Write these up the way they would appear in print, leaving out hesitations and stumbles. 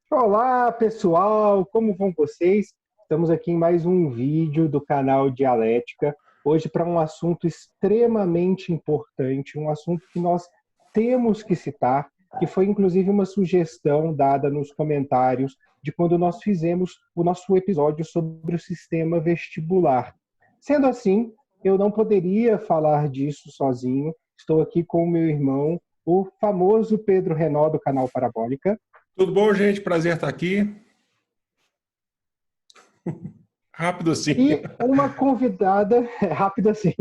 Olá, pessoal, como vão vocês? Estamos aqui em mais um vídeo do canal Dialética, hoje para um assunto extremamente importante, um assunto que nós temos que citar, que foi inclusive uma sugestão dada nos comentários de quando nós fizemos o nosso episódio sobre o sistema vestibular. Sendo assim, eu não poderia falar disso sozinho, estou aqui com o meu irmão, o famoso Pedro Renó do canal Parabólica. Tudo bom, gente? Prazer estar aqui. Rápido assim. E uma convidada, rápido assim,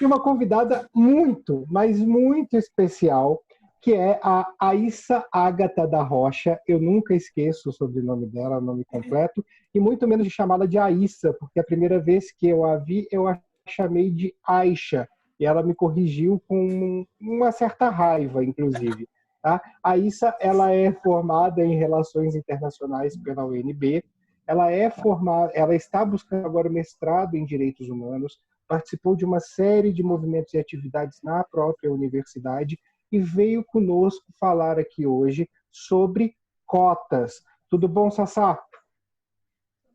e uma convidada muito, mas muito especial, que é a Aissa Ágata da Rocha. Eu nunca esqueço o sobrenome dela, o nome completo, e muito menos de chamá-la de Aissa, porque a primeira vez que eu a vi, eu a chamei de Aisha, e ela me corrigiu com uma certa raiva, inclusive. Tá? A Aissa, ela é formada em Relações Internacionais pela UNB, ela está buscando agora o mestrado em Direitos Humanos, participou de uma série de movimentos e atividades na própria universidade e veio conosco falar aqui hoje sobre cotas. Tudo bom, Sassá?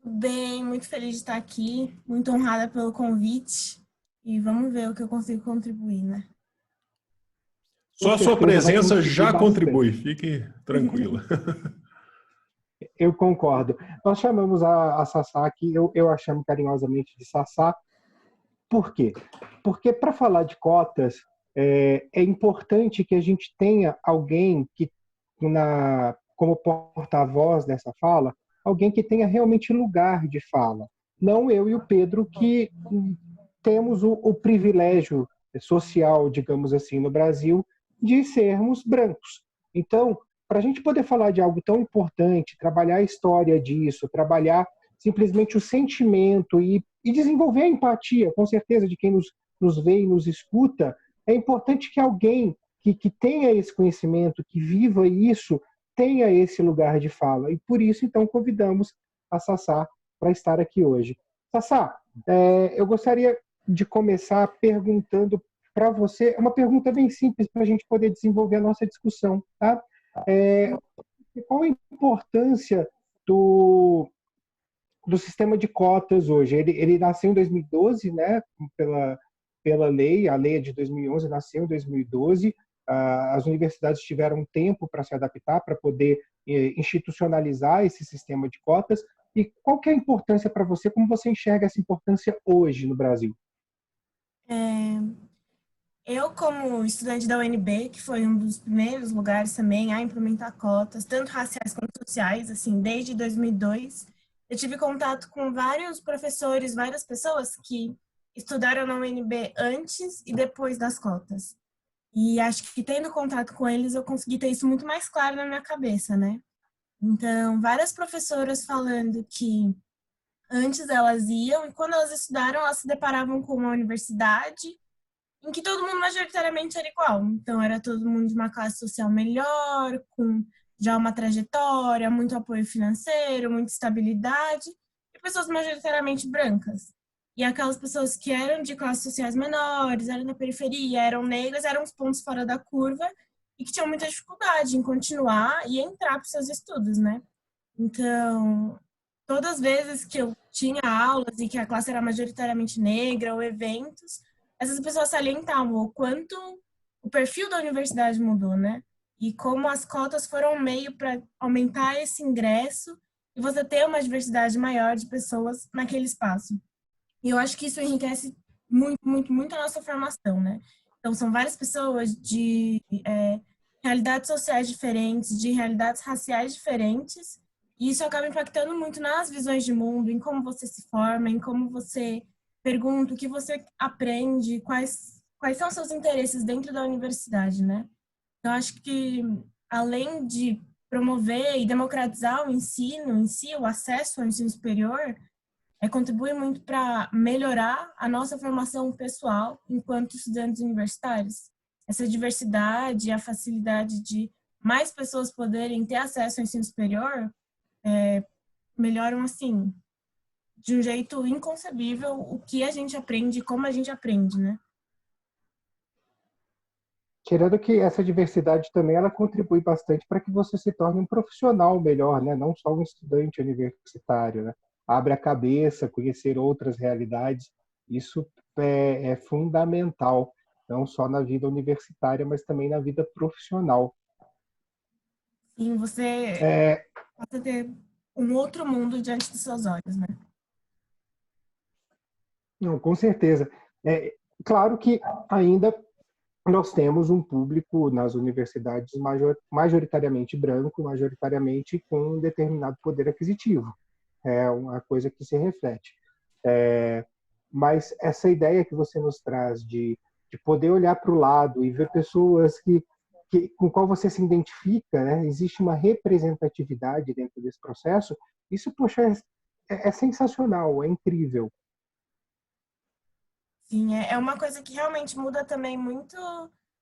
Bem, muito feliz de estar aqui, muito honrada pelo convite e vamos ver o que eu consigo contribuir, né? Só a sua presença já contribui, fique tranquila. Eu concordo. Nós chamamos a Sassá aqui, eu a chamo carinhosamente de Sassá. Por quê? Porque para falar de cotas, é importante que a gente tenha alguém que, como porta-voz dessa fala, alguém que tenha realmente lugar de fala. Não eu e o Pedro, que temos o privilégio social, digamos assim, no Brasil, de sermos brancos. Então, para a gente poder falar de algo tão importante, trabalhar a história disso, trabalhar simplesmente o sentimento e desenvolver a empatia, com certeza, de quem nos vê e nos escuta, é importante que alguém que tenha esse conhecimento, que viva isso, tenha esse lugar de fala. E por isso, então, convidamos a Sassá para estar aqui hoje. Sassá, eu gostaria de começar perguntando para você, uma pergunta bem simples para a gente poder desenvolver a nossa discussão. Tá? Qual a importância do sistema de cotas hoje? Ele nasceu em 2012, né, pela lei, a lei é de 2011, nasceu em 2012. As universidades tiveram um tempo para se adaptar, para poder institucionalizar esse sistema de cotas. E qual que é a importância para você? Como você enxerga essa importância hoje no Brasil? Eu, como estudante da UNB, que foi um dos primeiros lugares também a implementar cotas, tanto raciais quanto sociais, assim, desde 2002, eu tive contato com vários professores, várias pessoas que estudaram na UNB antes e depois das cotas. E acho que tendo contato com eles, eu consegui ter isso muito mais claro na minha cabeça, né? Então, várias professoras falando que antes elas iam e quando elas estudaram, elas se deparavam com uma universidade em que todo mundo majoritariamente era igual. Então, era todo mundo de uma classe social melhor, com já uma trajetória, muito apoio financeiro, muita estabilidade, e pessoas majoritariamente brancas. E aquelas pessoas que eram de classes sociais menores, eram na periferia, eram negras, eram os pontos fora da curva e que tinham muita dificuldade em continuar e entrar para os seus estudos, né? Então, todas as vezes que eu tinha aulas e que a classe era majoritariamente negra ou eventos, essas pessoas salientavam o quanto o perfil da universidade mudou, né? E como as cotas foram um meio para aumentar esse ingresso e você ter uma diversidade maior de pessoas naquele espaço. E eu acho que isso enriquece muito, muito, muito a nossa formação, né? Então, são várias pessoas de realidades sociais diferentes, de realidades raciais diferentes, e isso acaba impactando muito nas visões de mundo, em como você se forma, em como você pergunta, o que você aprende, quais são seus interesses dentro da universidade, né? Eu acho que, além de promover e democratizar o ensino em si, o acesso ao ensino superior, contribui muito para melhorar a nossa formação pessoal enquanto estudantes universitários. Essa diversidade, a facilidade de mais pessoas poderem ter acesso ao ensino superior, melhoram, assim, de um jeito inconcebível o que a gente aprende e como a gente aprende, né? Tirando que essa diversidade também ela contribui bastante para que você se torne um profissional melhor, né? Não só um estudante universitário, né? Abre a cabeça, conhecer outras realidades, isso é fundamental, não só na vida universitária, mas também na vida profissional. Sim, você É, passa a ter um outro mundo diante dos seus olhos, né? não, com certeza. É, claro que ainda nós temos um público nas universidades majoritariamente branco, majoritariamente com um determinado poder aquisitivo. É uma coisa que se reflete. É, mas essa ideia que você nos traz de poder olhar para o lado e ver pessoas com qual você se identifica, né? Existe uma representatividade dentro desse processo, isso, poxa, é sensacional, é incrível. Sim, é uma coisa que realmente muda também muito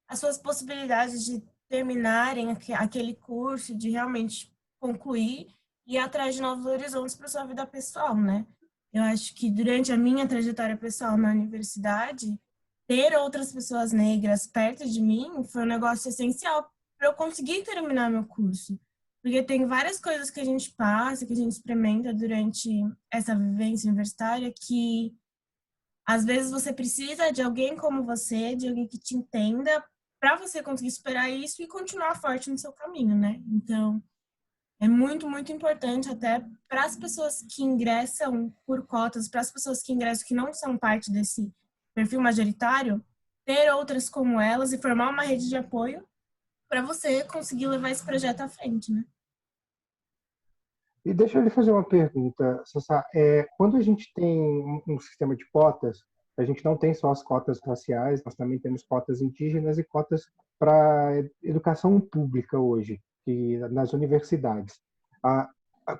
as suas possibilidades de terminarem aquele curso, de realmente concluir e ir atrás de novos horizontes para sua vida pessoal, né? Eu acho que durante a minha trajetória pessoal na universidade, ter outras pessoas negras perto de mim foi um negócio essencial para eu conseguir terminar meu curso. Porque tem várias coisas que a gente passa, que a gente experimenta durante essa vivência universitária que às vezes você precisa de alguém como você, de alguém que te entenda, para você conseguir superar isso e continuar forte no seu caminho, né? Então, é muito, muito importante até para as pessoas que ingressam por cotas, para as pessoas que ingressam que não são parte desse perfil majoritário, ter outras como elas e formar uma rede de apoio para você conseguir levar esse projeto à frente, né? E deixa eu lhe fazer uma pergunta, Sassá. Quando a gente tem um sistema de cotas, a gente não tem só as cotas raciais, nós também temos cotas indígenas e cotas para educação pública hoje, nas universidades.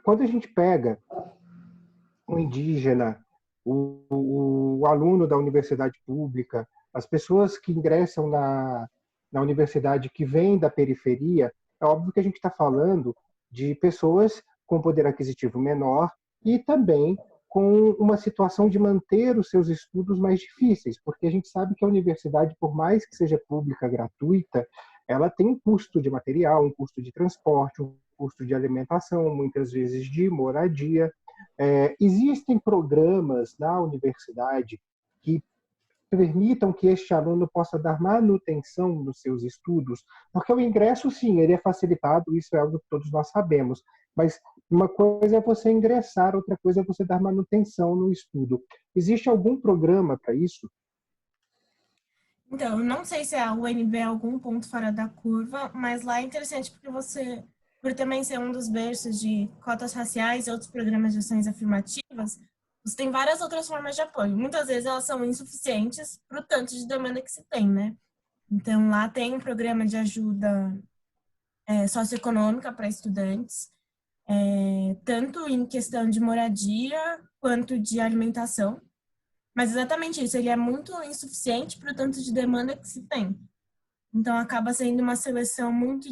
Quando a gente pega o indígena, o aluno da universidade pública, as pessoas que ingressam na universidade que vêm da periferia, é óbvio que a gente está falando de pessoas com poder aquisitivo menor e também com uma situação de manter os seus estudos mais difíceis, porque a gente sabe que a universidade, por mais que seja pública, gratuita, ela tem um custo de material, um custo de transporte, um custo de alimentação, muitas vezes de moradia. Existem programas na universidade que permitam que este aluno possa dar manutenção nos seus estudos, porque o ingresso, sim, ele é facilitado, isso é algo que todos nós sabemos, mas uma coisa é você ingressar, outra coisa é você dar manutenção no estudo. Existe algum programa para isso? Então, eu não sei se a UNB é algum ponto fora da curva, mas lá é interessante porque você, por também ser um dos berços de cotas raciais e outros programas de ações afirmativas, você tem várias outras formas de apoio. Muitas vezes elas são insuficientes para o tanto de demanda que se tem, né? Então, lá tem um programa de ajuda socioeconômica para estudantes, tanto em questão de moradia quanto de alimentação. Mas exatamente isso, ele é muito insuficiente para o tanto de demanda que se tem. Então acaba sendo uma seleção muito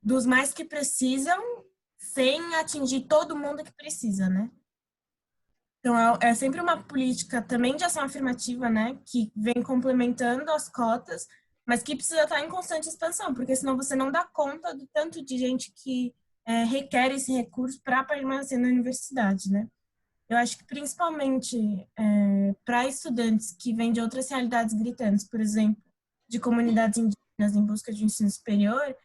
dos mais que precisam, sem atingir todo mundo que precisa, né? Então é sempre uma política também de ação afirmativa, né, que vem complementando as cotas, mas que precisa estar em constante expansão, porque senão você não dá conta do tanto de gente que requer esse recurso para permanecer na universidade, né? Eu acho que principalmente para estudantes que vêm de outras realidades gritantes, por exemplo, de comunidades indígenas em busca de um ensino superior,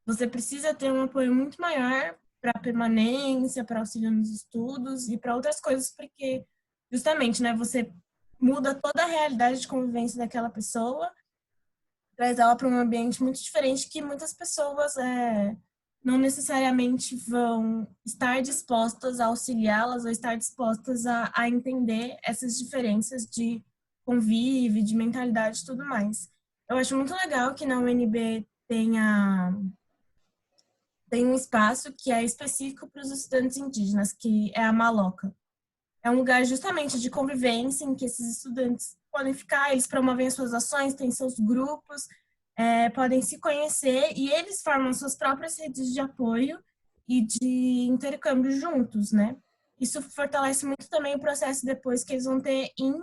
você precisa ter um apoio muito maior para permanência, para auxílio nos estudos e para outras coisas, porque justamente, né, você muda toda a realidade de convivência daquela pessoa, traz ela para um ambiente muito diferente que muitas pessoas não necessariamente vão estar dispostas a auxiliá-las ou estar dispostas a entender essas diferenças de convívio, de mentalidade e tudo mais. Eu acho muito legal que na UNB tem um espaço que é específico para os estudantes indígenas, que é a Maloca. É um lugar justamente de convivência em que esses estudantes podem ficar, eles promovem as suas ações, têm seus grupos, podem se conhecer e eles formam suas próprias redes de apoio e de intercâmbio juntos, né? Isso fortalece muito também o processo depois que eles vão ter em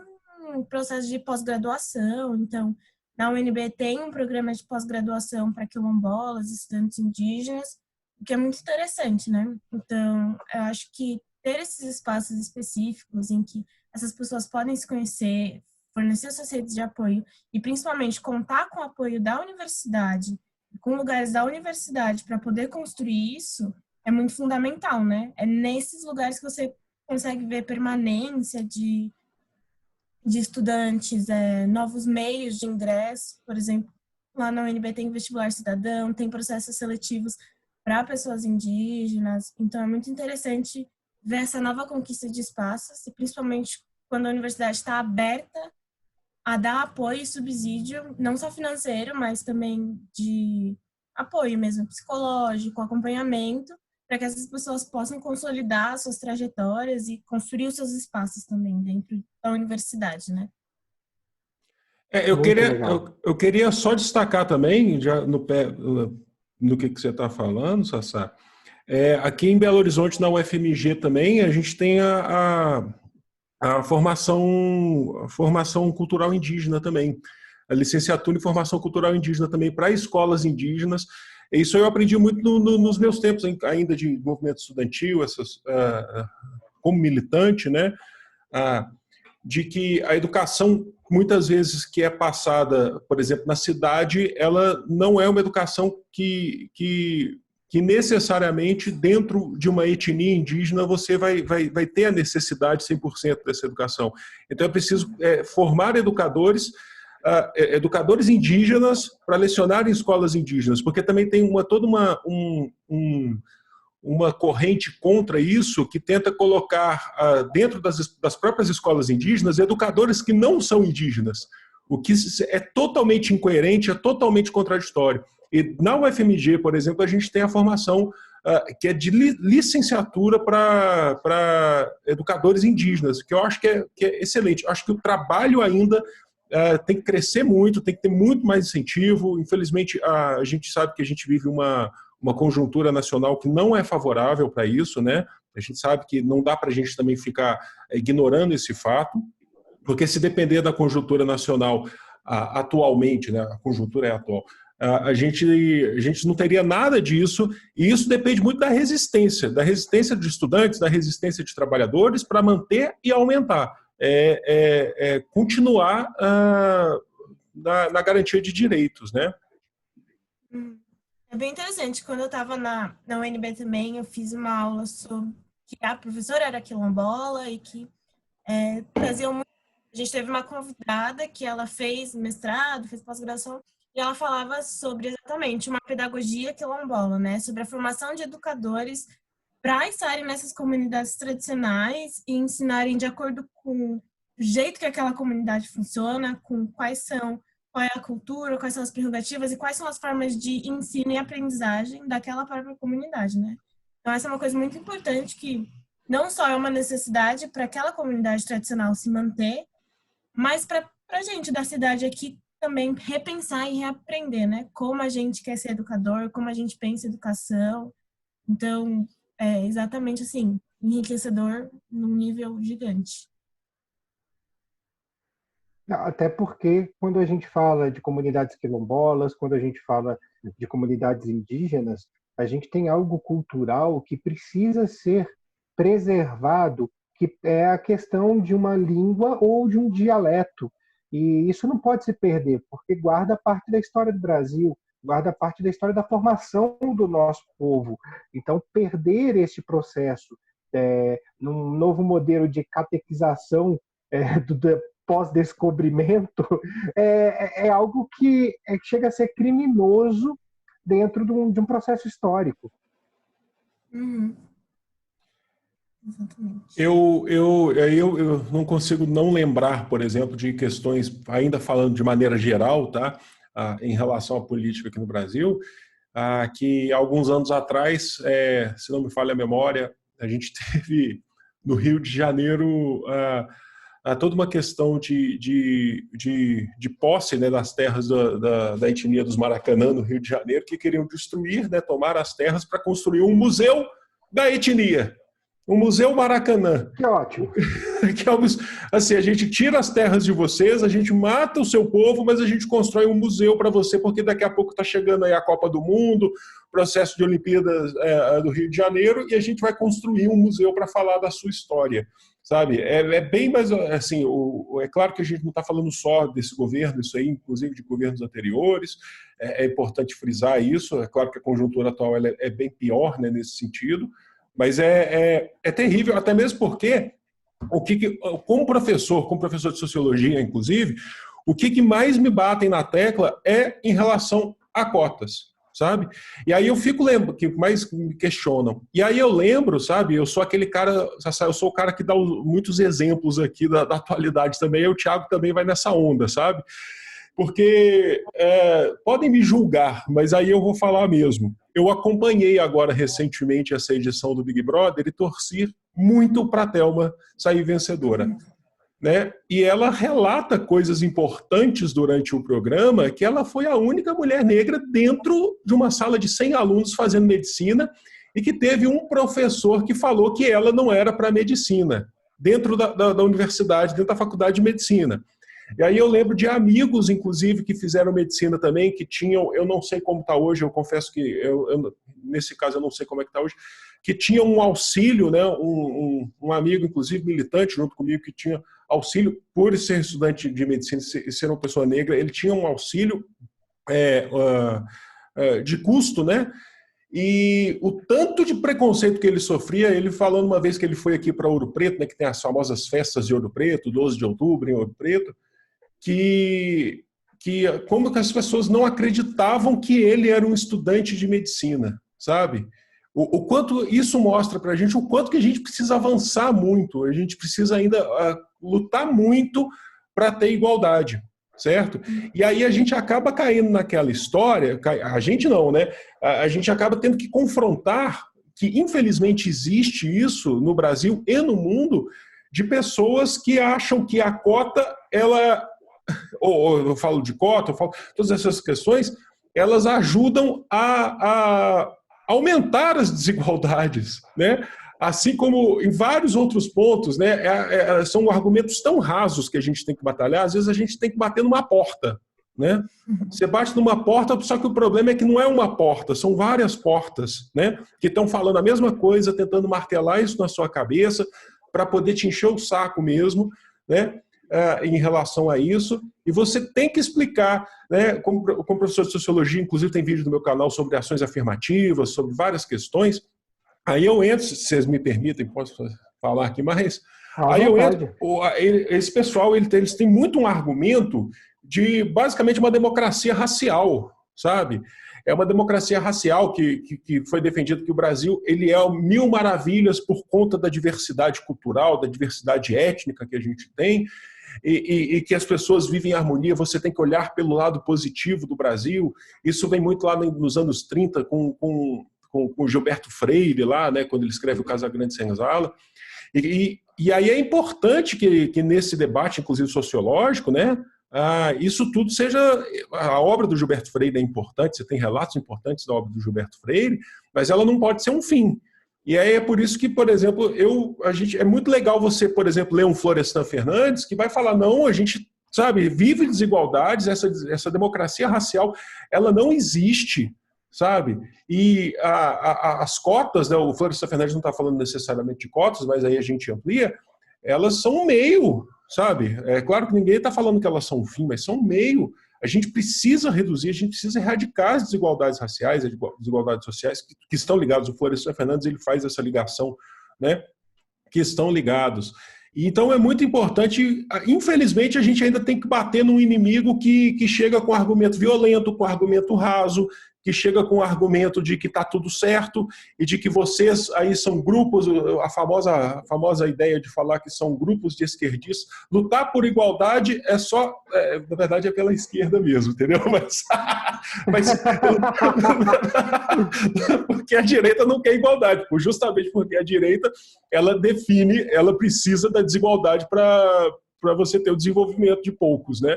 processo de pós-graduação. Então, Na UNB tem um programa de pós-graduação para quilombolas, estudantes indígenas, o que é muito interessante, né? Então, eu acho que ter esses espaços específicos em que essas pessoas podem se conhecer, fornecer suas redes de apoio e, principalmente, contar com o apoio da universidade, com lugares da universidade para poder construir isso, é muito fundamental, né? É nesses lugares que você consegue ver permanência de estudantes, novos meios de ingresso. Por exemplo, lá na UNB tem vestibular cidadão, tem processos seletivos para pessoas indígenas. Então, é muito interessante ver essa nova conquista de espaços, e principalmente quando a universidade está aberta a dar apoio e subsídio, não só financeiro, mas também de apoio mesmo, psicológico, acompanhamento, para que essas pessoas possam consolidar suas trajetórias e construir os seus espaços também dentro da universidade, né? Eu queria só destacar também, já no que você está falando, Sassá, aqui em Belo Horizonte, na UFMG também, a gente tem a formação cultural indígena também, a licenciatura em formação cultural indígena também para escolas indígenas. Isso eu aprendi muito nos meus tempos ainda de movimento estudantil, como militante, né? De que a educação, muitas vezes, que é passada, por exemplo, na cidade, ela não é uma educação que necessariamente, dentro de uma etnia indígena, você vai ter a necessidade 100% dessa educação. Então, é preciso formar educadores indígenas para lecionar em escolas indígenas, porque também tem toda uma corrente contra isso que tenta colocar dentro das próprias escolas indígenas educadores que não são indígenas, o que é totalmente incoerente, é totalmente contraditório. E na UFMG, por exemplo, a gente tem a formação que é de licenciatura para educadores indígenas, que eu acho que é excelente. Eu acho que o trabalho ainda tem que crescer muito, tem que ter muito mais incentivo. Infelizmente, a gente sabe que a gente vive uma conjuntura nacional que não é favorável para isso, né? A gente sabe que não dá para a gente também ficar ignorando esse fato, porque se depender da conjuntura nacional atualmente, né, a conjuntura é atual, a gente não teria nada disso, e isso depende muito da resistência de estudantes, da resistência de trabalhadores para manter e aumentar, continuar na garantia de direitos, né? É bem interessante. Quando eu estava na UNB também, eu fiz uma aula sobre que a professora era quilombola e que trazia muito. A gente teve uma convidada que ela fez mestrado, fez pós-graduação, e ela falava sobre exatamente uma pedagogia quilombola, né? Sobre a formação de educadores para estarem nessas comunidades tradicionais e ensinarem de acordo com o jeito que aquela comunidade funciona, com qual é a cultura, quais são as prerrogativas e quais são as formas de ensino e aprendizagem daquela própria comunidade, né? Então, essa é uma coisa muito importante que não só é uma necessidade para aquela comunidade tradicional se manter, mas para a gente da cidade aqui também repensar e reaprender, né? Como a gente quer ser educador, como a gente pensa educação. Então, é exatamente assim, enriquecedor num nível gigante. Até porque quando a gente fala de comunidades quilombolas, quando a gente fala de comunidades indígenas, a gente tem algo cultural que precisa ser preservado, que é a questão de uma língua ou de um dialeto. E isso não pode se perder, porque guarda parte da história do Brasil, guarda parte da história da formação do nosso povo. Então, perder esse processo num novo modelo de catequização do pós-descobrimento é algo que chega a ser criminoso dentro de um processo histórico. Uhum. Exatamente. Eu não consigo não lembrar, por exemplo, de questões, ainda falando de maneira geral, tá? Em relação à política aqui no Brasil, que alguns anos atrás, se não me falha a memória, a gente teve no Rio de Janeiro toda uma questão de posse, né, das terras da etnia dos Maracanã, no Rio de Janeiro, que queriam destruir, né, tomar as terras para construir um museu da etnia. Um Museu Maracanã. Que ótimo. Que é assim, a gente tira as terras de vocês, a gente mata o seu povo, mas a gente constrói um museu para você, porque daqui a pouco está chegando aí a Copa do Mundo, processo de Olimpíadas do Rio de Janeiro, e a gente vai construir um museu para falar da sua história, sabe? É bem mais, assim, é claro que a gente não está falando só desse governo, isso aí, inclusive de governos anteriores, é importante frisar isso, é claro que a conjuntura atual ela é bem pior, né, nesse sentido, mas é terrível, até mesmo porque, como professor de sociologia, inclusive, o que mais me batem na tecla é em relação a cotas, sabe? E aí eu fico lembrando, que mais me questionam. E aí eu lembro, sabe, eu sou aquele cara, eu sou o cara que dá muitos exemplos aqui da atualidade também, e o Thiago também vai nessa onda, sabe? Porque podem me julgar, mas aí eu vou falar mesmo. Eu acompanhei agora recentemente essa edição do Big Brother e torci muito para a Thelma sair vencedora, né? E ela relata coisas importantes durante o programa, que ela foi a única mulher negra dentro de uma sala de 100 alunos fazendo medicina e que teve um professor que falou que ela não era para medicina, dentro da universidade, dentro da faculdade de medicina. E aí eu lembro de amigos, inclusive, que fizeram medicina também, que tinham, eu não sei como está hoje, eu confesso que, nesse caso eu não sei como é que está hoje, que tinham um auxílio, né, um amigo, inclusive militante, junto comigo, que tinha auxílio por ser estudante de medicina e ser uma pessoa negra, ele tinha um auxílio de custo, né? E o tanto de preconceito que ele sofria, ele falando uma vez que ele foi aqui para Ouro Preto, né, que tem as famosas festas de Ouro Preto, 12 de outubro em Ouro Preto, que como que as pessoas não acreditavam que ele era um estudante de medicina, sabe? O quanto isso mostra para a gente, o quanto que a gente precisa avançar muito, a gente precisa ainda lutar muito para ter igualdade, certo? E aí a gente acaba caindo naquela história, a gente não, né? A gente acaba tendo que confrontar que infelizmente existe isso no Brasil e no mundo, de pessoas que acham que a cota, ou eu falo de cota, eu falo todas essas questões, elas ajudam a aumentar as desigualdades, né? Assim como em vários outros pontos, né? São argumentos tão rasos que a gente tem que batalhar, às vezes a gente tem que bater numa porta, né? Você bate numa porta, só que o problema é que não é uma porta, são várias portas, né? Que estão falando a mesma coisa, tentando martelar isso na sua cabeça, para poder te encher o saco mesmo, né? Em relação a isso, e você tem que explicar, né? Como professor de sociologia, inclusive tem vídeo no meu canal sobre ações afirmativas, sobre várias questões. Aí eu entro, se vocês me permitem, posso falar aqui mais? Aí eu entro, esse pessoal, eles têm muito um argumento de basicamente uma democracia racial, sabe? É uma democracia racial que foi defendido que o Brasil ele é mil maravilhas por conta da diversidade cultural, da diversidade étnica que a gente tem, e que as pessoas vivem em harmonia. Você tem que olhar pelo lado positivo do Brasil. Isso vem muito lá nos anos 30 com Gilberto Freire, lá, né, quando ele escreve o Casagrande Senzala. E aí é importante que nesse debate, inclusive sociológico, né, isso tudo seja... A obra do Gilberto Freire é importante, você tem relatos importantes da obra do Gilberto Freire, mas ela não pode ser um fim. E aí é por isso que, por exemplo, é muito legal você, por exemplo, ler um Florestan Fernandes, que vai falar, não, a gente, sabe, vive desigualdades, essa democracia racial, ela não existe, sabe? E as cotas, né, o Florestan Fernandes não está falando necessariamente de cotas, mas aí a gente amplia, elas são um meio, sabe? É claro que ninguém está falando que elas são um fim, mas são um meio. A gente precisa reduzir, a gente precisa erradicar as desigualdades raciais, as desigualdades sociais que estão ligadas. O Florestan Fernandes ele faz essa ligação, né? Que estão ligados. Então é muito importante, infelizmente a gente ainda tem que bater num inimigo que chega com argumento violento, com argumento raso, que chega com o argumento de que está tudo certo e de que vocês aí são grupos, a famosa ideia de falar que são grupos de esquerdistas. Lutar por igualdade é só, na verdade é pela esquerda mesmo, entendeu? Mas porque a direita não quer igualdade, justamente porque a direita ela precisa da desigualdade para você ter o desenvolvimento de poucos, né?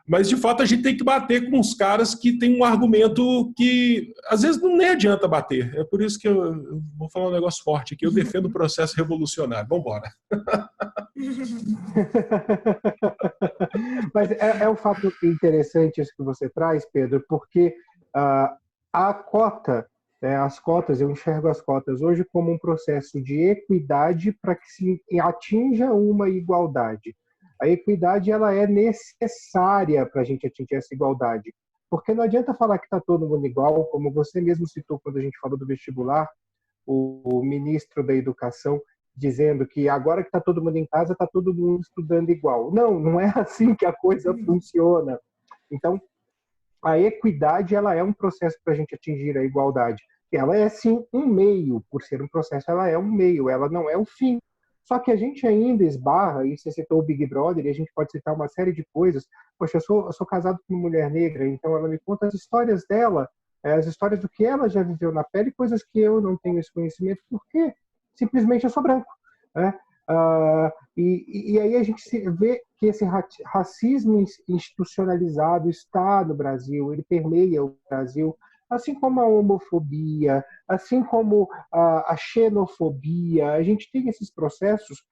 Mas, de fato, a gente tem que bater com os caras que têm um argumento que, às vezes, não nem adianta bater. É por isso que eu vou falar um negócio forte aqui. Eu defendo o processo revolucionário. Vamos embora. Mas é um fato interessante isso que você traz, Pedro, porque a cota, as cotas, eu enxergo as cotas hoje como um processo de equidade para que se atinja uma igualdade. A equidade ela é necessária para a gente atingir essa igualdade, porque não adianta falar que está todo mundo igual, como você mesmo citou quando a gente falou do vestibular, o ministro da Educação dizendo que agora que está todo mundo em casa, está todo mundo estudando igual. Não, não é assim que a coisa funciona. Então, a equidade ela é um processo para a gente atingir a igualdade. Ela é, sim, um meio. Por ser um processo, ela é um meio, ela não é o fim. Só que a gente ainda esbarra, e você citou o Big Brother, e a gente pode citar uma série de coisas. Poxa, eu sou casado com uma mulher negra, então ela me conta as histórias dela, as histórias do que ela já viveu na pele, coisas que eu não tenho esse conhecimento, porque simplesmente eu sou branco. Né? E aí a gente vê que esse racismo institucionalizado está no Brasil, ele permeia o Brasil, assim como a homofobia, assim como a xenofobia. A gente tem esses processos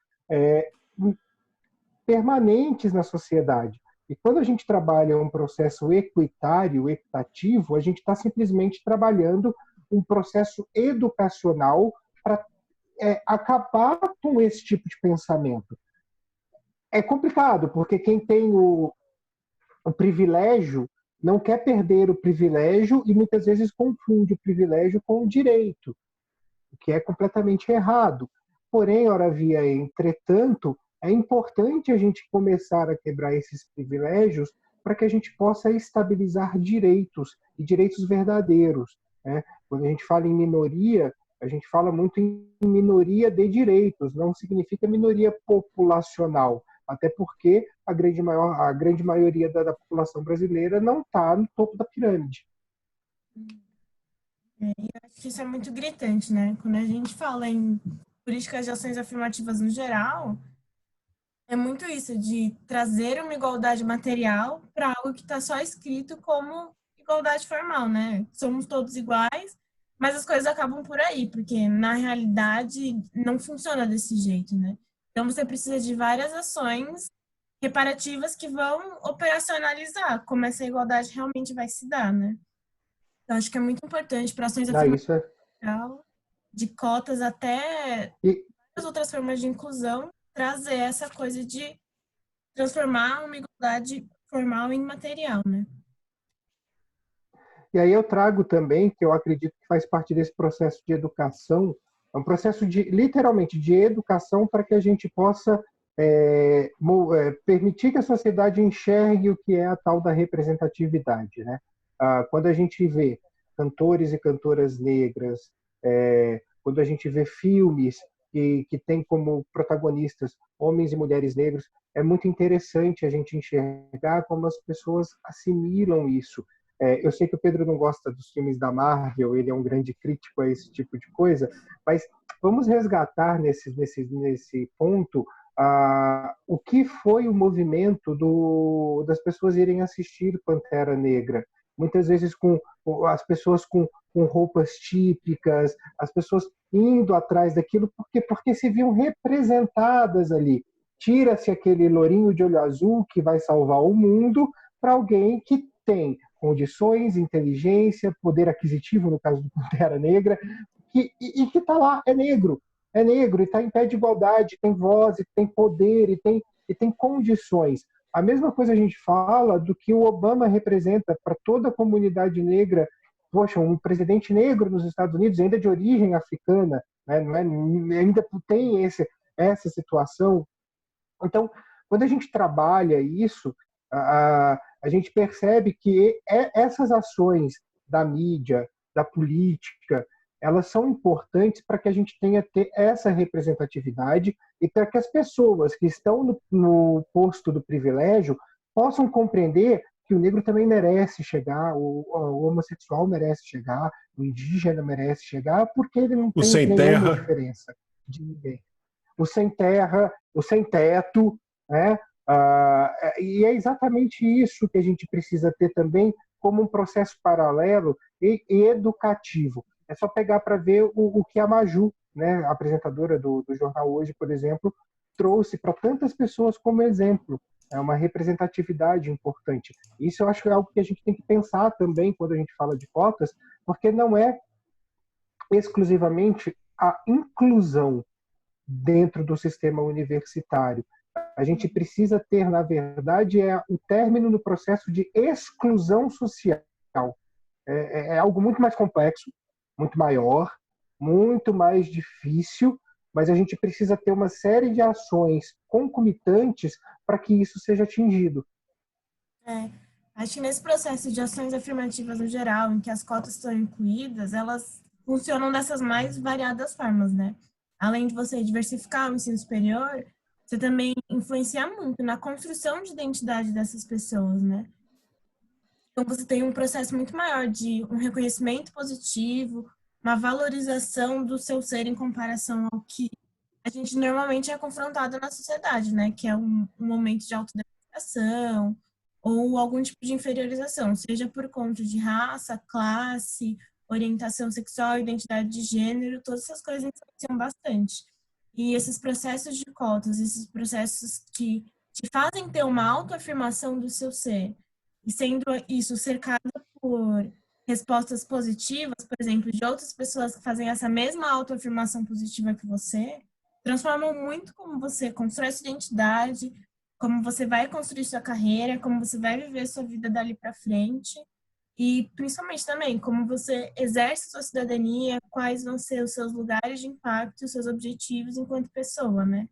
permanentes na sociedade. E quando a gente trabalha um processo equitário, equitativo, a gente está simplesmente trabalhando um processo educacional para acabar com esse tipo de pensamento. É complicado, porque quem tem o privilégio não quer perder o privilégio e muitas vezes confunde o privilégio com o direito, o que é completamente errado. Porém, ora via, entretanto, é importante a gente começar a quebrar esses privilégios para que a gente possa estabilizar direitos, e direitos verdadeiros. Né? Quando a gente fala em minoria, a gente fala muito em minoria de direitos, não significa minoria populacional, até porque a grande maioria da população brasileira não está no topo da pirâmide. Eu acho que isso é muito gritante, né? Quando a gente fala em políticas de ações afirmativas no geral, é muito isso, de trazer uma igualdade material para algo que está só escrito como igualdade formal, né? Somos todos iguais, mas as coisas acabam por aí, porque na realidade não funciona desse jeito, né? Então você precisa de várias ações reparativas que vão operacionalizar como essa igualdade realmente vai se dar, né? Então acho que é muito importante para ações Isso é... afirmativas, de cotas até as outras formas de inclusão, trazer essa coisa de transformar uma igualdade formal em material, né? E aí eu trago também, que eu acredito que faz parte desse processo de educação, é um processo literalmente, de educação para que a gente possa permitir que a sociedade enxergue o que é a tal da representatividade. Né? Quando a gente vê cantores e cantoras negras, quando a gente vê filmes que tem como protagonistas homens e mulheres negros, é muito interessante a gente enxergar como as pessoas assimilam isso. Eu sei que o Pedro não gosta dos filmes da Marvel, ele é um grande crítico a esse tipo de coisa, mas vamos resgatar nesse ponto o que foi o movimento das pessoas irem assistir Pantera Negra. Muitas vezes com as pessoas com roupas típicas, as pessoas indo atrás daquilo porque se viam representadas ali. Tira-se aquele lourinho de olho azul que vai salvar o mundo para alguém que tem condições, inteligência, poder aquisitivo, no caso do Pantera Negra, e que está lá, é negro e está em pé de igualdade, tem voz, e tem poder, e tem condições. A mesma coisa a gente fala do que o Obama representa para toda a comunidade negra. Poxa, um presidente negro nos Estados Unidos, ainda de origem africana, né? Ainda tem essa situação. Então, quando a gente trabalha isso, a gente percebe que essas ações da mídia, da política, elas são importantes para que a gente tenha essa representatividade e para que as pessoas que estão no posto do privilégio possam compreender que o negro também merece chegar, o homossexual merece chegar, o indígena merece chegar, porque ele não tem nenhuma diferença de ninguém. O sem terra, o sem teto, né? E é exatamente isso que a gente precisa ter também como um processo paralelo e educativo. É só pegar para ver o que a Maju, né, a apresentadora do Jornal Hoje, por exemplo, trouxe para tantas pessoas como exemplo. É uma representatividade importante. Isso eu acho que é algo que a gente tem que pensar também quando a gente fala de cotas, porque não é exclusivamente a inclusão dentro do sistema universitário. A gente precisa ter, na verdade, o término do processo de exclusão social. É algo muito mais complexo, muito maior, muito mais difícil, mas a gente precisa ter uma série de ações concomitantes para que isso seja atingido. Acho que nesse processo de ações afirmativas no geral, em que as cotas estão incluídas, elas funcionam dessas mais variadas formas, né? Além de você diversificar o ensino superior, você também influencia muito na construção de identidade dessas pessoas, né? Então, você tem um processo muito maior de um reconhecimento positivo, uma valorização do seu ser em comparação ao que a gente normalmente é confrontado na sociedade, né? Que é um momento de autodepreciação ou algum tipo de inferiorização, seja por conta de raça, classe, orientação sexual, identidade de gênero, todas essas coisas influenciam bastante. E esses processos de cotas, esses processos que te fazem ter uma autoafirmação do seu ser, e sendo isso cercado por respostas positivas, por exemplo, de outras pessoas que fazem essa mesma autoafirmação positiva que você, transformam muito como você constrói sua identidade, como você vai construir sua carreira, como você vai viver sua vida dali para frente e principalmente também como você exerce sua cidadania, quais vão ser os seus lugares de impacto, os seus objetivos enquanto pessoa, né?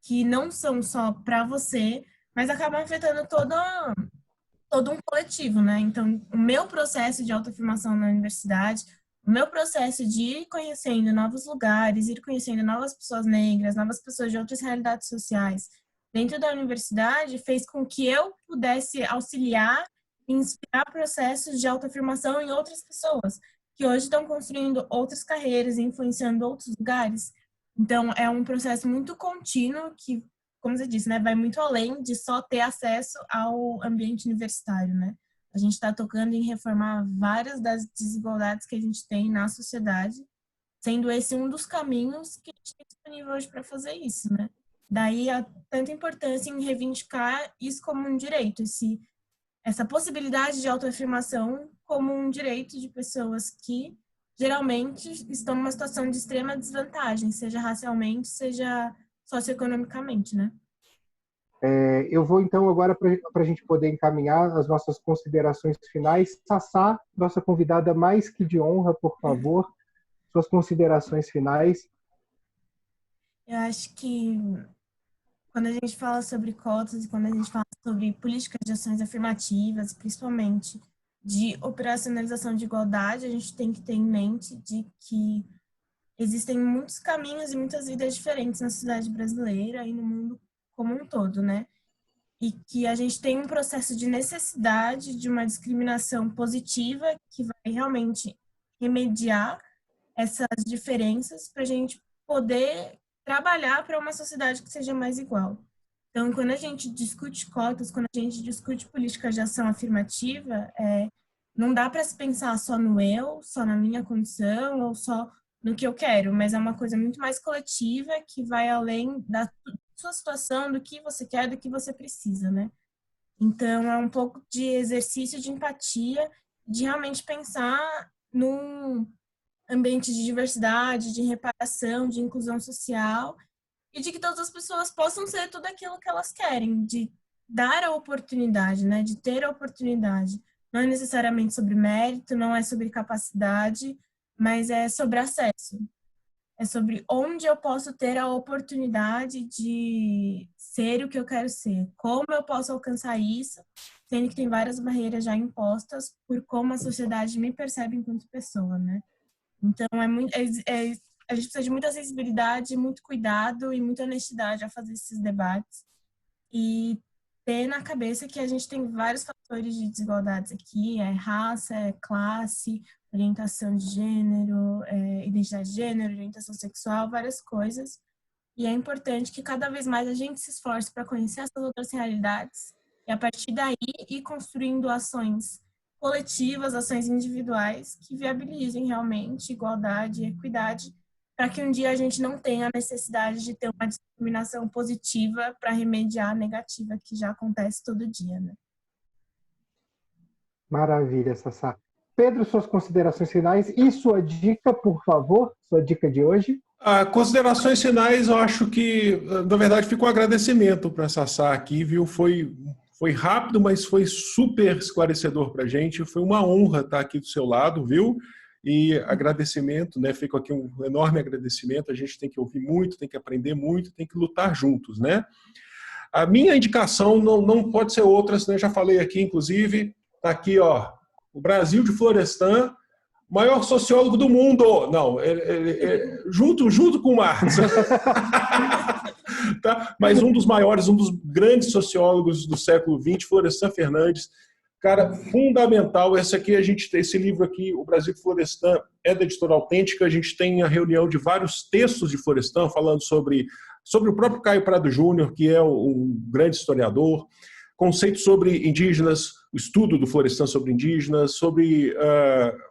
Que não são só para você, mas acabam afetando todo um coletivo, né? Então, o meu processo de autoafirmação na universidade, o meu processo de ir conhecendo novos lugares, ir conhecendo novas pessoas negras, novas pessoas de outras realidades sociais dentro da universidade, fez com que eu pudesse auxiliar e inspirar processos de autoafirmação em outras pessoas, que hoje estão construindo outras carreiras e influenciando outros lugares. Então, é um processo muito contínuo que, como você disse, né, vai muito além de só ter acesso ao ambiente universitário, né? A gente está tocando em reformar várias das desigualdades que a gente tem na sociedade, sendo esse um dos caminhos que a gente tem disponível hoje para fazer isso, né? Daí a tanta importância em reivindicar isso como um direito, essa possibilidade de autoafirmação como um direito de pessoas que geralmente estão numa situação de extrema desvantagem, seja racialmente, seja socioeconomicamente, né? Eu vou então agora para a gente poder encaminhar as nossas considerações finais. Sassá, nossa convidada mais que de honra, por favor, suas considerações finais. Eu acho que quando a gente fala sobre cotas e quando a gente fala sobre políticas de ações afirmativas, principalmente de operacionalização de igualdade, a gente tem que ter em mente de que existem muitos caminhos e muitas vidas diferentes na sociedade brasileira e no mundo como um todo, né? E que a gente tem um processo de necessidade de uma discriminação positiva que vai realmente remediar essas diferenças para a gente poder trabalhar para uma sociedade que seja mais igual. Então, quando a gente discute cotas, quando a gente discute políticas de ação afirmativa, não dá para se pensar só no eu, só na minha condição ou só no que eu quero, mas é uma coisa muito mais coletiva que vai além da sua situação, do que você quer, do que você precisa, né? Então, é um pouco de exercício de empatia, de realmente pensar num ambiente de diversidade, de reparação, de inclusão social e de que todas as pessoas possam ser tudo aquilo que elas querem, de dar a oportunidade, né? De ter a oportunidade. Não é necessariamente sobre mérito, não é sobre capacidade, mas é sobre acesso. É sobre onde eu posso ter a oportunidade de ser o que eu quero ser. Como eu posso alcançar isso, sendo que tem várias barreiras já impostas por como a sociedade me percebe enquanto pessoa, né? Então, a gente precisa de muita sensibilidade, muito cuidado e muita honestidade ao fazer esses debates. E ter na cabeça que a gente tem vários fatores de desigualdades aqui, raça, classe, orientação de gênero, identidade de gênero, orientação sexual, várias coisas. E é importante que cada vez mais a gente se esforce para conhecer essas outras realidades e, a partir daí, ir construindo ações coletivas, ações individuais que viabilizem realmente igualdade e equidade, para que um dia a gente não tenha a necessidade de ter uma discriminação positiva para remediar a negativa que já acontece todo dia, né? Maravilha, Sassá. Pedro, suas considerações finais e sua dica, por favor, sua dica de hoje. Considerações finais, eu acho que, na verdade, fica um agradecimento para a Sassá aqui, viu? Foi rápido, mas foi super esclarecedor para a gente. Foi uma honra estar aqui do seu lado, viu? E agradecimento, né? Fica aqui um enorme agradecimento. A gente tem que ouvir muito, tem que aprender muito, tem que lutar juntos, né? A minha indicação não pode ser outra, né? Já falei aqui, inclusive, está aqui, ó, o Brasil de Florestan, maior sociólogo do mundo. Não, junto com o Marx. Tá? Mas um dos maiores, um dos grandes sociólogos do século XX, Florestan Fernandes. Cara, fundamental. Esse livro aqui, O Brasil de Florestan, é da Editora Autêntica. A gente tem a reunião de vários textos de Florestan falando sobre o próprio Caio Prado Júnior, que é um grande historiador, conceitos sobre indígenas, o estudo do Florestan sobre indígenas, sobre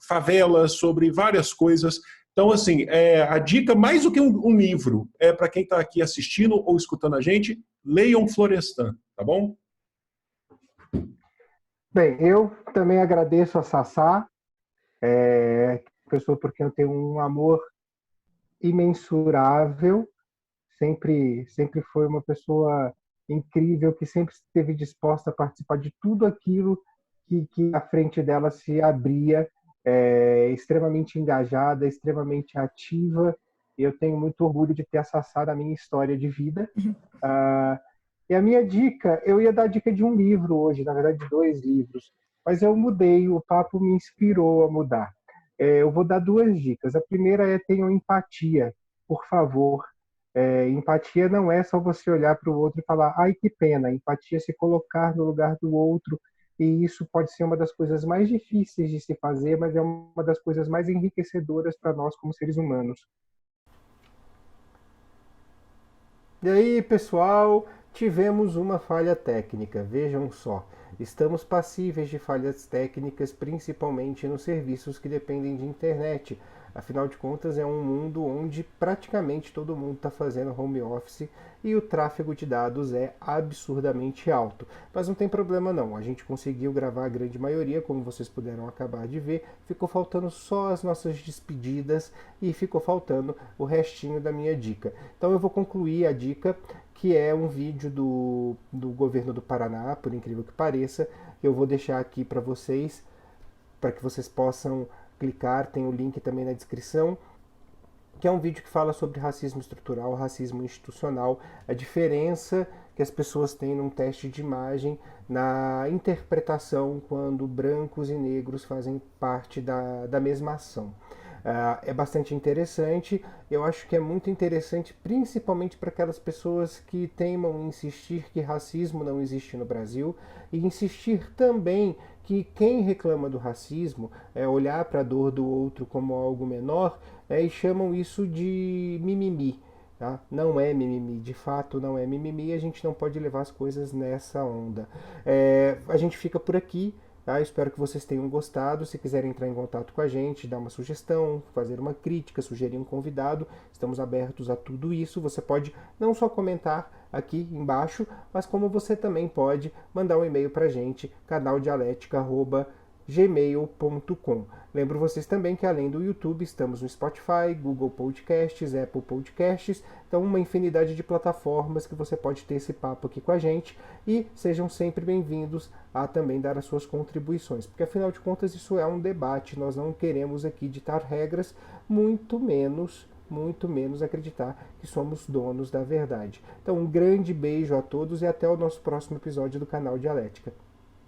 favelas, sobre várias coisas. Então, assim, a dica, mais do que um livro, é para quem está aqui assistindo ou escutando a gente, leiam Florestan, tá bom? Bem, eu também agradeço a Sassá, pessoa por quem eu tenho um amor imensurável, sempre foi uma pessoa incrível, que sempre esteve disposta a participar de tudo aquilo que à frente dela se abria, extremamente engajada, extremamente ativa, e eu tenho muito orgulho de ter a Sassá na minha história de vida. E a minha dica, eu ia dar a dica de um livro hoje, na verdade 2 livros, mas eu mudei, o papo me inspirou a mudar. Eu vou dar 2 dicas. A primeira é: tenham empatia, por favor. Empatia não é só você olhar para o outro e falar, ai, que pena. Empatia é se colocar no lugar do outro, e isso pode ser uma das coisas mais difíceis de se fazer, mas é uma das coisas mais enriquecedoras para nós como seres humanos. E aí, pessoal, tivemos uma falha técnica, vejam só. Estamos passíveis de falhas técnicas, principalmente nos serviços que dependem de internet. Afinal de contas, é um mundo onde praticamente todo mundo está fazendo home office e o tráfego de dados é absurdamente alto. Mas não tem problema não, a gente conseguiu gravar a grande maioria, como vocês puderam acabar de ver. Ficou faltando só as nossas despedidas e ficou faltando o restinho da minha dica. Então eu vou concluir a dica, que é um vídeo do governo do Paraná, por incrível que pareça. Eu vou deixar aqui para vocês, para que vocês possam clicar, tem o link também na descrição, que é um vídeo que fala sobre racismo estrutural, racismo institucional, a diferença que as pessoas têm num teste de imagem, na interpretação quando brancos e negros fazem parte da mesma ação. É bastante interessante, eu acho que é muito interessante, principalmente para aquelas pessoas que teimam em insistir que racismo não existe no Brasil, e insistir também que quem reclama do racismo é olhar para a dor do outro como algo menor, e chamam isso de mimimi. Tá? Não é mimimi, de fato não é mimimi, a gente não pode levar as coisas nessa onda. A gente fica por aqui. Tá? Espero que vocês tenham gostado. Se quiserem entrar em contato com a gente, dar uma sugestão, fazer uma crítica, sugerir um convidado, estamos abertos a tudo isso. Você pode não só comentar aqui embaixo, mas como você também pode mandar um e-mail para a gente, canaldialética@gmail.com. Lembro vocês também que além do YouTube estamos no Spotify, Google Podcasts, Apple Podcasts, então uma infinidade de plataformas que você pode ter esse papo aqui com a gente, e sejam sempre bem-vindos a também dar as suas contribuições, porque afinal de contas isso é um debate, nós não queremos aqui ditar regras, muito menos acreditar que somos donos da verdade. Então um grande beijo a todos e até o nosso próximo episódio do canal Dialética.